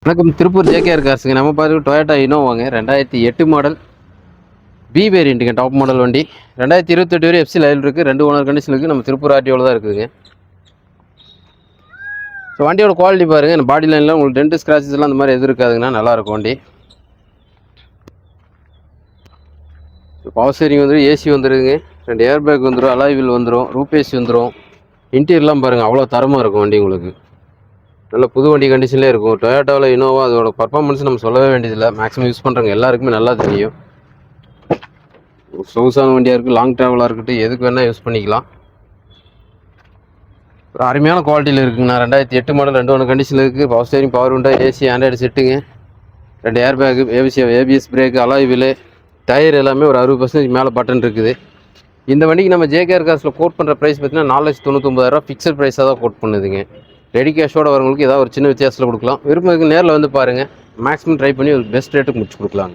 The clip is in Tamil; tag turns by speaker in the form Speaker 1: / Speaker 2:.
Speaker 1: வணக்கம், திருப்பூர் ஜேகேஆர் கார்ஸுங்க. நம்ம பார்த்து டொயோட்டா இனோவாங்க, 2008 மாடல் பி வேரியண்ட்டுங்க, டாப் மாடல் வண்டி. 2028 வரை எஃப்சி லைவ் இருக்குது. 2 ஓனர் கண்டிஷன் இருக்குது. நம்ம திருப்பூர் ஆர்டிஓவில் தான் இருக்குதுங்க. ஸோ வண்டியோட குவாலிட்டி பாருங்கள். பாடி லைனில் உங்களுக்கு டென்ட் ஸ்க்ராச்சஸ் எல்லாம் அந்த மாதிரி எதுவும் இருக்காதுங்கண்ணா, நல்லாயிருக்கும் வண்டி. பவர் ஸ்டீரிங் வந்துடும், ஏசி வந்துடுதுங்க, 2 ஏர் பேக் வந்துடும், அலாய் வீல் வந்துடும், ரூப் ஏசி வந்துடும். இன்டீரியர்லாம் பாருங்கள், அவ்வளோ தரமாக இருக்கும் வண்டி. உங்களுக்கு நல்ல புது வண்டி கண்டிஷன்லேயே இருக்கும். டொயோட்டாவில் இனோவா அதோட பர்ஃபார்மன்ஸ் நம்ம சொல்லவே வேண்டியதில்லை. மேக்ஸிமம் யூஸ் பண்ணுறவங்க எல்லாருக்குமே நல்லா தெரியும். சொகுசான வண்டியாக இருக்குது, லாங் ட்ராவலாக இருக்கட்டும், எதுக்கு வேணால் யூஸ் பண்ணிக்கலாம். ஒரு அருமையான குவாலிட்டியில் இருக்குங்கண்ணா. 2008 மாடல், 2 ஓனர் கண்டிஷனில் இருக்குது. Power steering, power window, AC, Android செட்டுங்க, 2 air bag, ABS brake, alloy wheel, tyre எல்லாமே ஒரு 60% மேலே பட்டன் இருக்குது. இந்த வண்டிக்கு நம்ம ஜேகேஆர் கார்ஸில் கோட் பண்ணுற ப்ரைஸ் பார்த்தீங்கன்னா 4,99,000 ஃபிக்ஸட் ப்ரைஸாக தான் கோட் பண்ணுதுங்க. ரெடி கேஷோட வரவங்களுக்கு ஏதாவது ஒரு சின்ன வித்தியாசத்தில் கொடுக்கலாம். விருப்பம் நேரில் வந்து பாருங்கள். மேக்ஸிமம் ட்ரை பண்ணி ஒரு பெஸ்ட் ரேட்டுக்கு முடிச்சு கொடுக்கலாங்க.